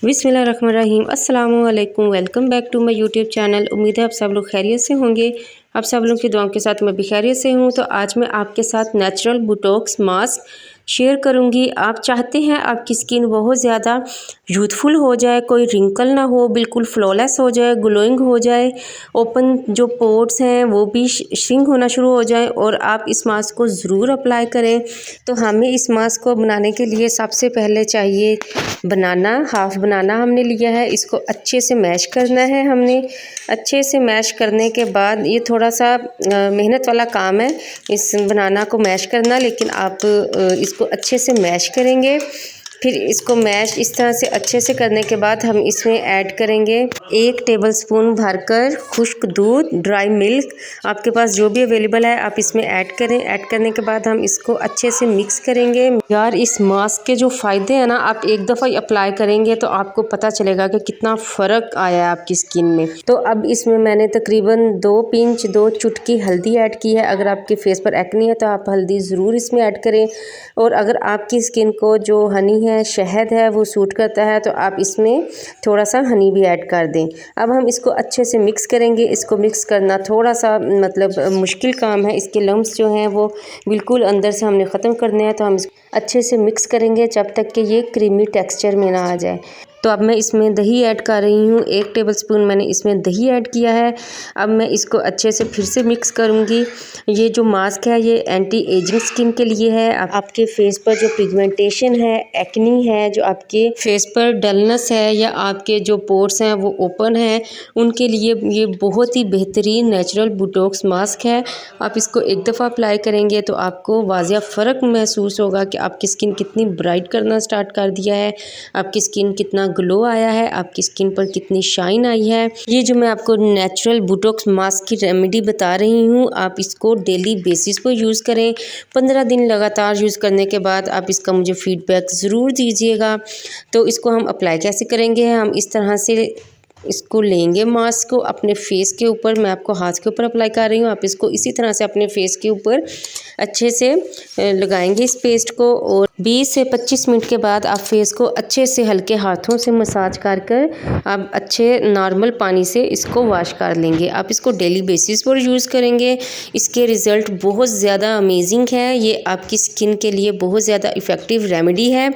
बिस्मिल्लाहिर्रहमानिर्रहीम अस्सलामुअलैकुम। Welcome back to my YouTube channel. उम्मीद है आप सब लोग खैरियत से होंगे। आप सब लोगों की दुआओं के साथ मैं भी खैरियत से हूँ। तो आज मैं आपके साथ नेचुरल बोटॉक्स मास्क शेयर करूँगी। आप चाहते हैं आपकी स्किन बहुत ज़्यादा यूथफुल हो जाए, कोई रिंकल ना हो, बिल्कुल फ्लॉलेस हो जाए, ग्लोइंग हो जाए, ओपन जो पोर्स हैं वो भी श्रिंक होना शुरू हो जाए, और आप इस मास्क को ज़रूर अप्लाई करें। तो हमें इस मास्क को बनाने के लिए सबसे पहले चाहिए बनाना। हाफ़ बनाना हमने लिया है, इसको अच्छे से मैश करना है। हमने अच्छे से मैश करने के बाद, ये थोड़ा सा मेहनत वाला काम है इस बनाना को मैश करना, लेकिन आप इसको अच्छे से मैश करेंगे। फिर इसको मैश इस तरह से अच्छे से करने के बाद हम इसमें ऐड करेंगे 1 टेबलस्पून भरकर खुश्क दूध, ड्राई मिल्क, आपके पास जो भी अवेलेबल है आप इसमें ऐड करें। ऐड करने के बाद हम इसको अच्छे से मिक्स करेंगे। यार इस मास्क के जो फ़ायदे हैं ना, आप एक दफ़ा अप्लाई करेंगे तो आपको पता चलेगा कि कितना फ़र्क आया है आपकी स्किन में। तो अब इसमें मैंने तकरीबन 2 पिंच 2 चुटकी हल्दी ऐड की है। अगर आपके फेस पर एक्ने है तो आप हल्दी ज़रूर इसमें ऐड करें। और अगर आपकी स्किन को जो हनी है, शहद है, वो सूट करता है तो आप इसमें थोड़ा सा हनी भी ऐड कर दें। अब हम इसको अच्छे से मिक्स करेंगे। इसको मिक्स करना थोड़ा सा मतलब मुश्किल काम है। इसके लम्स जो हैं वो बिल्कुल अंदर से हमने ख़त्म करने हैं। तो हम इसको अच्छे से मिक्स करेंगे जब तक कि ये क्रीमी टेक्सचर में ना आ जाए। तो अब मैं इसमें दही ऐड कर रही हूँ। 1 टेबलस्पून मैंने इसमें दही ऐड किया है। अब मैं इसको अच्छे से फिर से मिक्स करूँगी। ये जो मास्क है ये एंटी एजिंग स्किन के लिए है। आपके फेस पर जो पिगमेंटेशन है, एक्नी है, जो आपके फेस पर डलनेस है, या आपके जो पोर्स हैं वो ओपन है, उनके लिए ये बहुत ही बेहतरीन नेचुरल बोटॉक्स मास्क है। आप इसको एक दफ़ा अप्लाई करेंगे तो आपको वाज़िया फ़र्क महसूस होगा कि आपकी स्किन कितनी ब्राइट करना स्टार्ट कर दिया है, आपकी स्किन कितना ग्लो आया है, आपकी स्किन पर कितनी शाइन आई है। ये जो मैं आपको नेचुरल बोटॉक्स मास्क की रेमेडी बता रही हूँ, आप इसको डेली बेसिस पर यूज़ करें। 15 दिन लगातार यूज़ करने के बाद आप इसका मुझे फ़ीडबैक ज़रूर दीजिएगा। तो इसको हम अप्लाई कैसे करेंगे, हम इस तरह से इसको लेंगे मास्क को अपने फेस के ऊपर। मैं आपको हाथ के ऊपर अप्लाई कर रही हूँ, आप इसको इसी तरह से अपने फेस के ऊपर अच्छे से लगाएंगे इस पेस्ट को। और 20 से 25 मिनट के बाद आप फेस को अच्छे से हल्के हाथों से मसाज कर कर आप अच्छे नॉर्मल पानी से इसको वॉश कर लेंगे। आप इसको डेली बेसिस पर यूज़ करेंगे। इसके रिज़ल्ट बहुत ज़्यादा अमेजिंग है। ये आपकी स्किन के लिए बहुत ज़्यादा इफ़ेक्टिव रेमेडी है।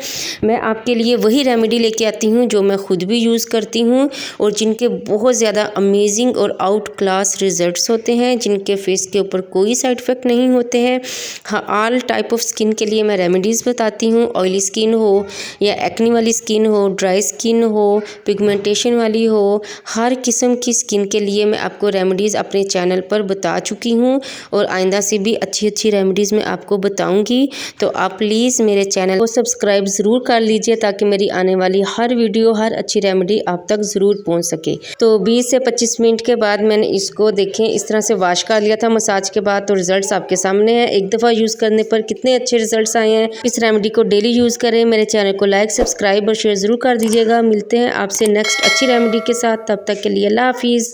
मैं आपके लिए वही रेमेडी लेके आती हूँ जो मैं खुद भी यूज़ करती हूँ, और जिनके बहुत ज़्यादा अमेजिंग और आउट क्लास रिजल्ट्स होते हैं, जिनके फेस के ऊपर कोई साइड इफ़ेक्ट नहीं होते हैं। हाँ, ऑल टाइप ऑफ स्किन के लिए मैं रेमेडीज़ बताती हूँ। ऑयली स्किन हो या एक्नी वाली स्किन हो, ड्राई स्किन हो, पिगमेंटेशन वाली हो, हर किस्म की स्किन के लिए मैं आपको रेमेडीज़ अपने चैनल पर बता चुकी हूँ, और आइंदा से भी अच्छी अच्छी रेमेडीज़ मैं आपको बताऊँगी। तो आप प्लीज़ मेरे चैनल को सब्सक्राइब ज़रूर कर लीजिए ताकि मेरी आने वाली हर वीडियो, हर अच्छी रेमेडी आप तक ज़रूर पहुँच सके। तो 20 से 25 मिनट के बाद मैंने इसको देखें इस तरह से वॉश कर लिया था मसाज के बाद। तो रिजल्ट्स आपके सामने हैं। एक दफ़ा यूज़ करने पर कितने अच्छे रिजल्ट्स आए हैं। इस रेमेडी को डेली यूज़ करें। मेरे चैनल को लाइक, सब्सक्राइब और शेयर ज़रूर कर दीजिएगा। मिलते हैं आपसे नेक्स्ट अच्छी रेमेडी के साथ। तब तक के लिए अल्लाह हाफिज़।